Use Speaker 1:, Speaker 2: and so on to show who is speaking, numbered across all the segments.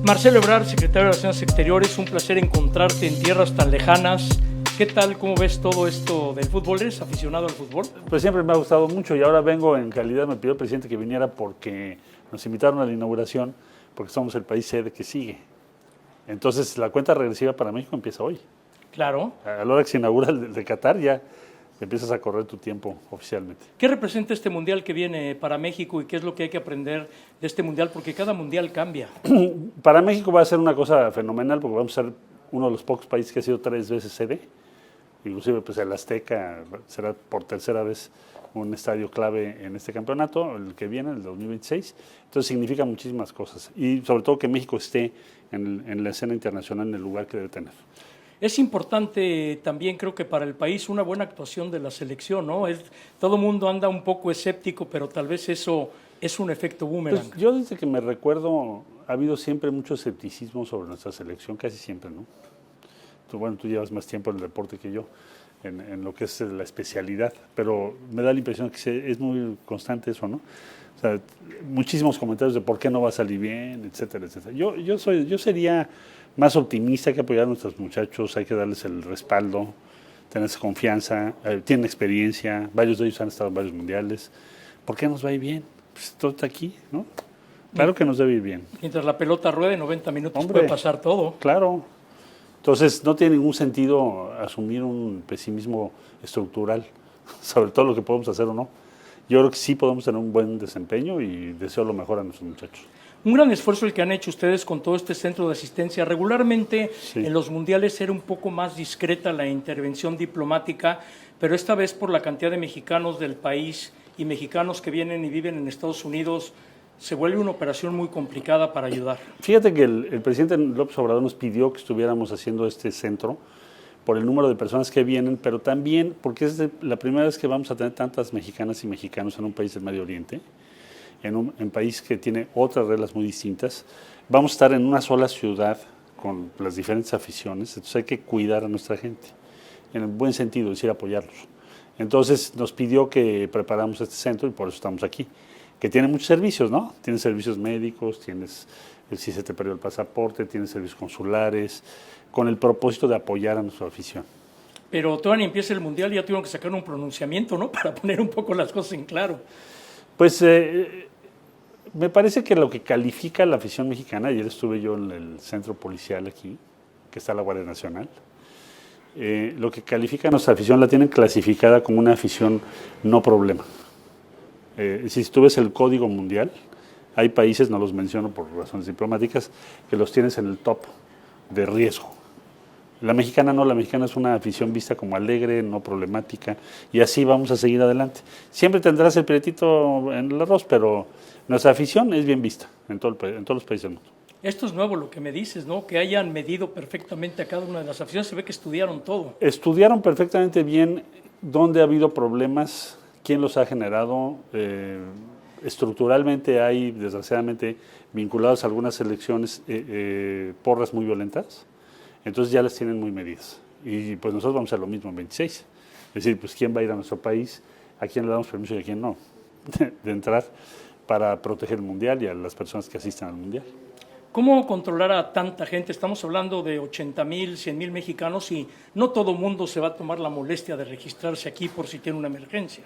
Speaker 1: Marcelo Ebrard, secretario de Relaciones Exteriores, un placer encontrarte en tierras tan lejanas. ¿Qué tal? ¿Cómo ves todo esto del fútbol? ¿Eres aficionado al fútbol?
Speaker 2: Pues siempre me ha gustado mucho y ahora vengo en calidad, me pidió el presidente que viniera porque nos invitaron a la inauguración, porque somos el país sede que sigue. Entonces la cuenta regresiva para México empieza hoy.
Speaker 1: Claro.
Speaker 2: A la hora que se inaugura el de Qatar ya empiezas a correr tu tiempo oficialmente.
Speaker 1: ¿Qué representa este mundial que viene para México y qué es lo que hay que aprender de este mundial? Porque cada mundial cambia.
Speaker 2: Para México va a ser una cosa fenomenal porque vamos a ser uno de los pocos países que ha sido 3 veces sede. Inclusive pues el Azteca será por tercera vez un estadio clave en este campeonato, el que viene, el 2026. Entonces significa muchísimas cosas y sobre todo que México esté en la escena internacional en el lugar que debe tener.
Speaker 1: Es importante también, creo que para el país, una buena actuación de la selección, ¿no? Todo el mundo anda un poco escéptico, pero tal vez eso es un efecto boomerang.
Speaker 2: Pues yo desde que me recuerdo ha habido siempre mucho escepticismo sobre nuestra selección, casi siempre, ¿no? Tú llevas más tiempo en el deporte que yo, en lo que es la especialidad, pero me da la impresión que es muy constante eso, ¿no? O sea, muchísimos comentarios de por qué no va a salir bien, etcétera, etcétera. Yo sería más optimista, hay que apoyar a nuestros muchachos, hay que darles el respaldo, tenerles confianza, tienen experiencia, varios de ellos han estado en varios mundiales. ¿Por qué nos va a ir bien? Pues todo está aquí, ¿no? Claro que nos debe ir bien.
Speaker 1: Mientras la pelota ruede, 90 minutos
Speaker 2: Hombre,
Speaker 1: puede pasar todo.
Speaker 2: Claro. Entonces, no tiene ningún sentido asumir un pesimismo estructural sobre todo lo que podemos hacer o no. Yo creo que sí podemos tener un buen desempeño y deseo lo mejor a nuestros muchachos.
Speaker 1: Un gran esfuerzo el que han hecho ustedes con todo este centro de asistencia. Regularmente en los mundiales era un poco más discreta la intervención diplomática, pero esta vez por la cantidad de mexicanos del país y mexicanos que vienen y viven en Estados Unidos, se vuelve una operación muy complicada para ayudar.
Speaker 2: Fíjate que el presidente López Obrador nos pidió que estuviéramos haciendo este centro por el número de personas que vienen, pero también porque es la primera vez que vamos a tener tantas mexicanas y mexicanos en un país del Medio Oriente, en un país que tiene otras reglas muy distintas. Vamos a estar en una sola ciudad con las diferentes aficiones, entonces hay que cuidar a nuestra gente, en el buen sentido, es decir, apoyarlos. Entonces nos pidió que preparamos este centro y por eso estamos aquí, que tiene muchos servicios, ¿no? Tienes servicios médicos, tienes si se te perdió el pasaporte, tienes servicios consulares, con el propósito de apoyar a nuestra afición.
Speaker 1: Pero todavía ni empieza el Mundial y ya tuvieron que sacar un pronunciamiento, ¿no? Para poner un poco las cosas en claro.
Speaker 2: Pues me parece que lo que califica a la afición mexicana, ayer estuve yo en el centro policial aquí, que está la Guardia Nacional, lo que califica a nuestra afición la tienen clasificada como una afición no problema. Si tú ves el código mundial, hay países, no los menciono por razones diplomáticas, que los tienes en el top de riesgo. La mexicana no, la mexicana es una afición vista como alegre, no problemática, y así vamos a seguir adelante. Siempre tendrás el prietito en el arroz, pero nuestra afición es bien vista en todos los países del mundo.
Speaker 1: Esto es nuevo lo que me dices, ¿no? Que hayan medido perfectamente a cada una de las aficiones, se ve que estudiaron todo.
Speaker 2: Estudiaron perfectamente bien dónde ha habido problemas, quién los ha generado. Estructuralmente hay, desgraciadamente, vinculados a algunas elecciones, porras muy violentas. Entonces ya las tienen muy medidas. Y pues nosotros vamos a hacer lo mismo en 26. Es decir, pues quién va a ir a nuestro país, a quién le damos permiso y a quién no, de entrar para proteger el Mundial y a las personas que asistan al Mundial.
Speaker 1: ¿Cómo controlar a tanta gente? Estamos hablando de 80,000, 100,000 mexicanos y no todo mundo se va a tomar la molestia de registrarse aquí por si tiene una emergencia.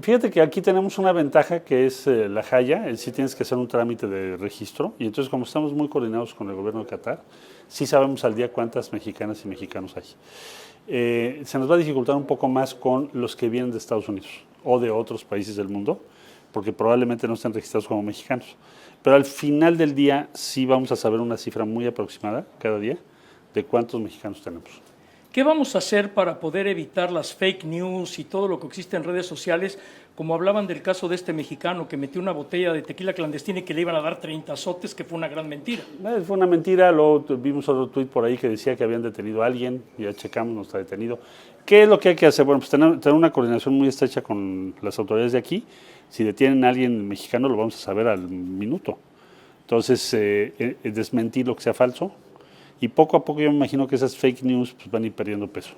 Speaker 2: Fíjate que aquí tenemos una ventaja que es la Jaya, es decir, tienes que hacer un trámite de registro y entonces como estamos muy coordinados con el gobierno de Qatar, sí sabemos al día cuántas mexicanas y mexicanos hay. Se nos va a dificultar un poco más con los que vienen de Estados Unidos o de otros países del mundo, porque probablemente no estén registrados como mexicanos. Pero al final del día sí vamos a saber una cifra muy aproximada cada día de cuántos mexicanos tenemos.
Speaker 1: ¿Qué vamos a hacer para poder evitar las fake news y todo lo que existe en redes sociales? Como hablaban del caso de este mexicano que metió una botella de tequila clandestina y que le iban a dar 30 azotes, que fue una gran mentira.
Speaker 2: Fue una mentira, luego vimos otro tuit por ahí que decía que habían detenido a alguien, ya checamos, no está detenido. ¿Qué es lo que hay que hacer? Bueno, pues tener una coordinación muy estrecha con las autoridades de aquí. Si detienen a alguien mexicano lo vamos a saber al minuto. Entonces, desmentir lo que sea falso. Y poco a poco yo me imagino que esas fake news pues, van a ir perdiendo peso,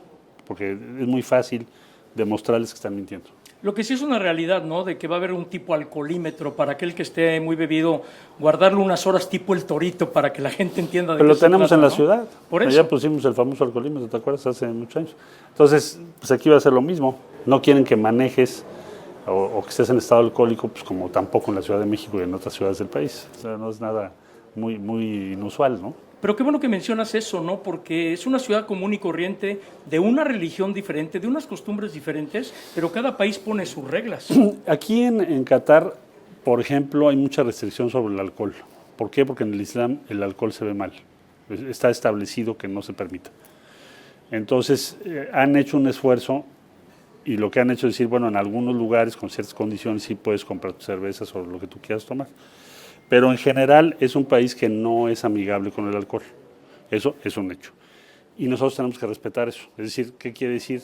Speaker 2: porque es muy fácil demostrarles que están mintiendo.
Speaker 1: Lo que sí es una realidad, ¿no? De que va a haber un tipo alcoholímetro para aquel que esté muy bebido, guardarlo unas horas tipo el torito para que la gente entienda de
Speaker 2: Pero
Speaker 1: qué
Speaker 2: lo
Speaker 1: se
Speaker 2: tenemos
Speaker 1: trata,
Speaker 2: en la
Speaker 1: ¿no?
Speaker 2: ciudad.
Speaker 1: Por
Speaker 2: Allá
Speaker 1: eso.
Speaker 2: pusimos el famoso alcoholímetro, ¿te acuerdas? Hace muchos años. Entonces, pues aquí va a ser lo mismo. No quieren que manejes o que estés en estado alcohólico, pues como tampoco en la Ciudad de México y en otras ciudades del país. O sea, no es nada muy inusual, ¿no?
Speaker 1: Pero qué bueno que mencionas eso, ¿no? Porque es una ciudad común y corriente, de una religión diferente, de unas costumbres diferentes, pero cada país pone sus reglas.
Speaker 2: Aquí en Qatar, por ejemplo, hay mucha restricción sobre el alcohol. ¿Por qué? Porque en el Islam el alcohol se ve mal. Está establecido que no se permita. Entonces, han hecho un esfuerzo y lo que han hecho es decir, bueno, en algunos lugares con ciertas condiciones sí puedes comprar tus cervezas o lo que tú quieras tomar. Pero en general es un país que no es amigable con el alcohol. Eso es un hecho. Y nosotros tenemos que respetar eso. Es decir, ¿qué quiere decir?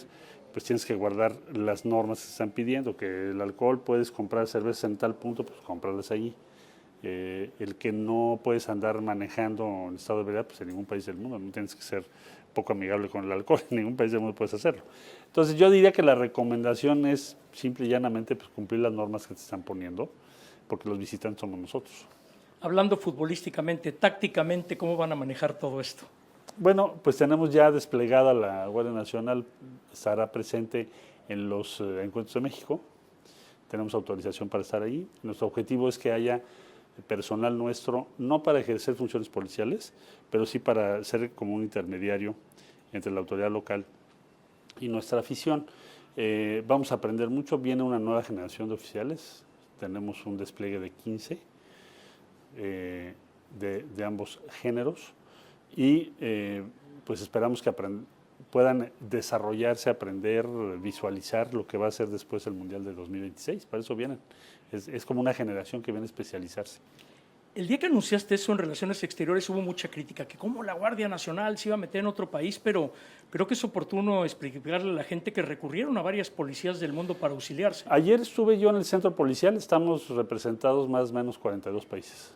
Speaker 2: Pues tienes que guardar las normas que se están pidiendo, que el alcohol puedes comprar cervezas en tal punto, pues cómpralas allí. El que no puedes andar manejando en estado de ebriedad, pues en ningún país del mundo, no tienes que ser poco amigable con el alcohol, en ningún país del mundo puedes hacerlo. Entonces yo diría que la recomendación es simple y llanamente pues, cumplir las normas que te están poniendo, porque los visitantes somos nosotros.
Speaker 1: Hablando futbolísticamente, tácticamente, ¿cómo van a manejar todo esto?
Speaker 2: Bueno, pues tenemos ya desplegada la Guardia Nacional, estará presente en los encuentros de México, tenemos autorización para estar ahí. Nuestro objetivo es que haya personal nuestro, no para ejercer funciones policiales, pero sí para ser como un intermediario entre la autoridad local y nuestra afición. Vamos a aprender mucho, viene una nueva generación de oficiales, tenemos un despliegue de 15 de ambos géneros y pues esperamos que puedan desarrollarse, aprender, visualizar lo que va a ser después el Mundial de 2026. Para eso vienen. Es como una generación que viene a especializarse.
Speaker 1: El día que anunciaste eso en Relaciones Exteriores hubo mucha crítica, que cómo la Guardia Nacional se iba a meter en otro país, pero creo que es oportuno explicarle a la gente que recurrieron a varias policías del mundo para auxiliarse.
Speaker 2: Ayer estuve yo en el centro policial, estamos representados más o menos 42 países.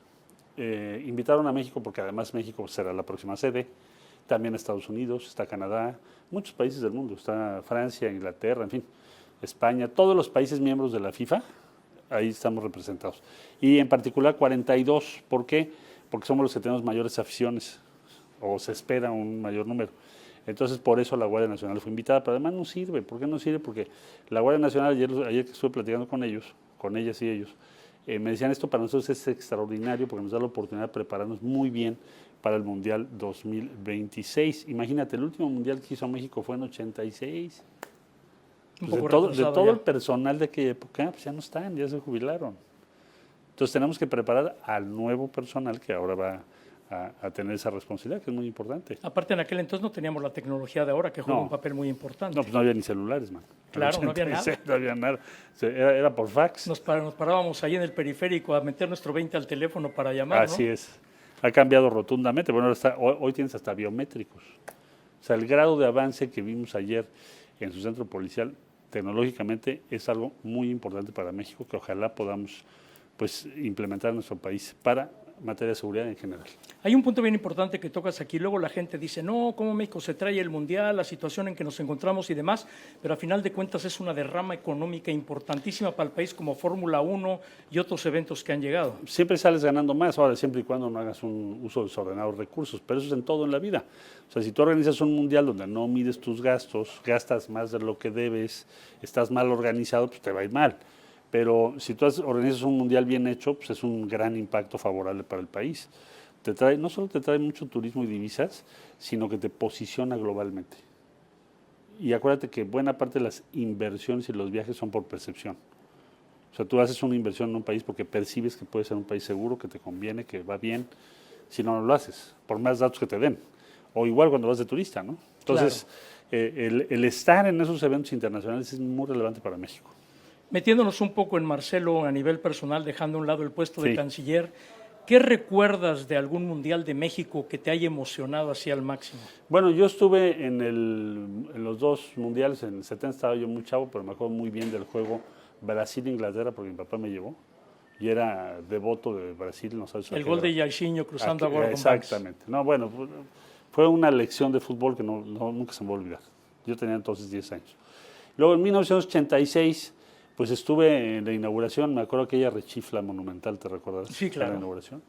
Speaker 2: Invitaron a México porque además México será la próxima sede, también Estados Unidos, está Canadá, muchos países del mundo, está Francia, Inglaterra, en fin, España, todos los países miembros de la FIFA, ahí estamos representados. Y en particular 42, ¿por qué? Porque somos los que tenemos mayores aficiones, o se espera un mayor número. Entonces, por eso la Guardia Nacional fue invitada, pero además no sirve. ¿Por qué no sirve? Porque la Guardia Nacional, ayer que estuve platicando con ellos, con ellas y ellos, me decían esto para nosotros es extraordinario porque nos da la oportunidad de prepararnos muy bien para el Mundial 2026. Imagínate, el último Mundial que hizo México fue en 86. Pues de todo el personal de aquella época, pues ya no están, ya se jubilaron. Entonces tenemos que preparar al nuevo personal que ahora va a tener esa responsabilidad, que es muy importante.
Speaker 1: Aparte, en aquel entonces no teníamos la tecnología de ahora, que juega un papel muy importante.
Speaker 2: No, pues no había ni celulares, man.
Speaker 1: Claro, no había nada.
Speaker 2: No había nada. Era por fax.
Speaker 1: Nos parábamos ahí en el periférico a meter nuestro 20 al teléfono para llamar,
Speaker 2: Así es. Ha cambiado rotundamente. Bueno, hoy tienes hasta biométricos. O sea, el grado de avance que vimos ayer en su centro policial, tecnológicamente, es algo muy importante para México, que ojalá podamos pues, implementar en nuestro país para materia de seguridad en general.
Speaker 1: Hay un punto bien importante que tocas aquí. Luego la gente dice, no, ¿cómo México se trae el Mundial, la situación en que nos encontramos y demás? Pero a final de cuentas es una derrama económica importantísima para el país como Fórmula 1 y otros eventos que han llegado.
Speaker 2: Siempre sales ganando más, ahora siempre y cuando no hagas un uso desordenado de recursos, pero eso es en todo en la vida. O sea, si tú organizas un Mundial donde no mides tus gastos, gastas más de lo que debes, estás mal organizado, pues te va a ir mal. Pero si tú organizas un mundial bien hecho, pues es un gran impacto favorable para el país. No solo te trae mucho turismo y divisas, sino que te posiciona globalmente. Y acuérdate que buena parte de las inversiones y los viajes son por percepción. O sea, tú haces una inversión en un país porque percibes que puede ser un país seguro, que te conviene, que va bien. Si no, no lo haces, por más datos que te den. O igual cuando vas de turista, ¿no? Entonces, claro. El estar en esos eventos internacionales es muy relevante para México.
Speaker 1: Metiéndonos un poco en Marcelo a nivel personal, dejando a un lado el puesto de canciller, ¿qué recuerdas de algún Mundial de México que te haya emocionado así al máximo?
Speaker 2: Bueno, yo estuve en los dos mundiales, en el 70 estaba yo muy chavo, pero me acuerdo muy bien del juego Brasil-Inglaterra porque mi papá me llevó y era devoto de Brasil. No sabes,
Speaker 1: el gol de Jairzinho cruzando a Gordon
Speaker 2: exactamente. No, bueno, fue una lección de fútbol que nunca se me va a olvidar. Yo tenía entonces 10 años. Luego en 1986... Pues estuve en la inauguración, me acuerdo aquella rechifla monumental, ¿te recuerdas?
Speaker 1: Sí, claro.
Speaker 2: La inauguración.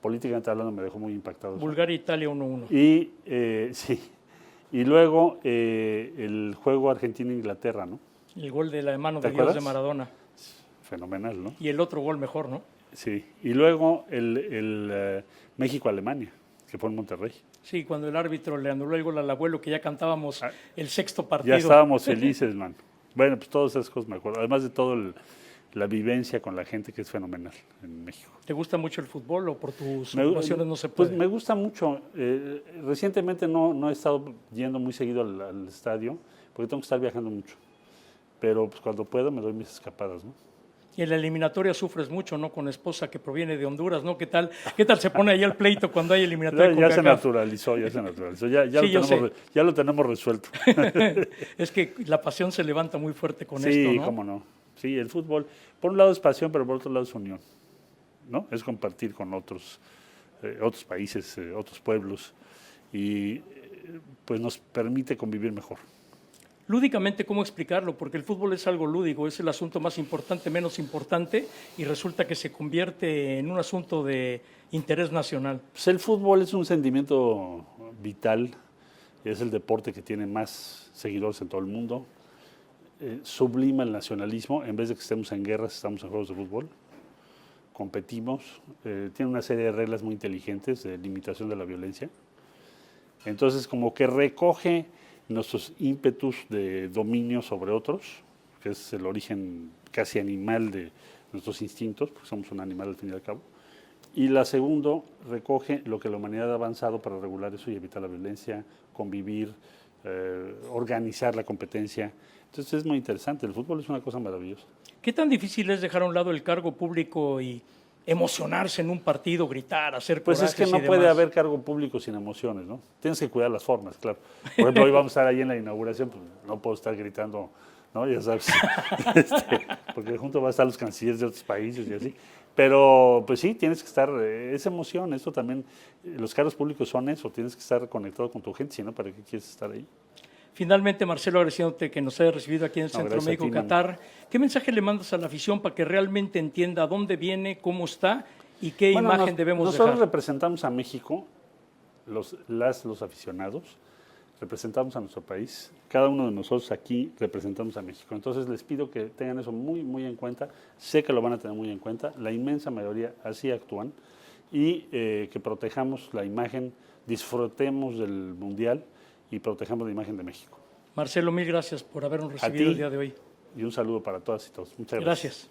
Speaker 2: Políticamente hablando me dejó muy impactado.
Speaker 1: Bulgaria-Italia 1-1.
Speaker 2: Y sí, y luego el juego Argentina-Inglaterra, ¿no?
Speaker 1: El gol de la mano de
Speaker 2: ¿Te
Speaker 1: Dios de
Speaker 2: acuerdas?
Speaker 1: Maradona.
Speaker 2: Fenomenal, ¿no?
Speaker 1: Y el otro gol mejor, ¿no?
Speaker 2: Sí, y luego el México-Alemania, que fue en Monterrey.
Speaker 1: Sí, cuando el árbitro le anuló el gol al abuelo, que ya cantábamos el sexto partido.
Speaker 2: Ya estábamos felices, man. Bueno, pues todas esas cosas me acuerdo. Además de todo la vivencia con la gente, que es fenomenal en México.
Speaker 1: ¿Te gusta mucho el fútbol o por tus ocupaciones no se
Speaker 2: Pues
Speaker 1: puede?
Speaker 2: me gusta mucho. Recientemente no he estado yendo muy seguido al estadio, porque tengo que estar viajando mucho. Pero pues, cuando puedo me doy mis escapadas, ¿no?
Speaker 1: Y en la eliminatoria sufres mucho, ¿no? Con esposa que proviene de Honduras, ¿no? ¿Qué tal se pone ahí el pleito cuando hay eliminatoria con
Speaker 2: Ya se
Speaker 1: CONCACAF?
Speaker 2: naturalizó.
Speaker 1: Sí,
Speaker 2: Ya lo tenemos resuelto.
Speaker 1: Es que la pasión se levanta muy fuerte con
Speaker 2: Sí,
Speaker 1: esto, ¿no?
Speaker 2: cómo no. Sí, el fútbol, por un lado es pasión, pero por otro lado es unión, ¿no? Es compartir con otros países, otros pueblos, y pues nos permite convivir mejor.
Speaker 1: Lúdicamente, ¿cómo explicarlo? Porque el fútbol es algo lúdico, es el asunto más importante, menos importante, y resulta que se convierte en un asunto de interés nacional.
Speaker 2: Pues el fútbol es un sentimiento vital, es el deporte que tiene más seguidores en todo el mundo. Sublima el nacionalismo, en vez de que estemos en guerras, estamos en juegos de fútbol, competimos, tiene una serie de reglas muy inteligentes de limitación de la violencia. Entonces, como que recoge nuestros ímpetus de dominio sobre otros, que es el origen casi animal de nuestros instintos, porque somos un animal al fin y al cabo. Y la segunda recoge lo que la humanidad ha avanzado para regular eso y evitar la violencia, convivir, organizar la competencia. Entonces es muy interesante, el fútbol es una cosa maravillosa.
Speaker 1: ¿Qué tan difícil es dejar a un lado el cargo público y emocionarse en un partido, gritar, hacer
Speaker 2: Pues es que no puede haber cargo público sin emociones, ¿no? Tienes que cuidar las formas, claro. Por ejemplo, hoy vamos a estar ahí en la inauguración, pues no puedo estar gritando, ¿no? Ya sabes, porque junto van a estar los cancilleres de otros países y así. Pero, pues sí, tienes que estar, es emoción, eso también, los cargos públicos son eso, tienes que estar conectado con tu gente, si no, ¿para qué quieres estar ahí?
Speaker 1: Finalmente, Marcelo, agradeciéndote que nos hayas recibido aquí en el Centro México Qatar, ¿qué mensaje le mandas a la afición para que realmente entienda dónde viene, cómo está y qué imagen debemos dejar?
Speaker 2: Nosotros representamos a México, los aficionados, representamos a nuestro país, cada uno de nosotros aquí representamos a México. Entonces les pido que tengan eso muy, muy en cuenta, sé que lo van a tener muy en cuenta, la inmensa mayoría así actúan, y que protejamos la imagen, disfrutemos del Mundial y protejamos la imagen de México.
Speaker 1: Marcelo, mil gracias por habernos recibido el día de hoy.
Speaker 2: Y un saludo para todas y todos. Muchas
Speaker 1: gracias.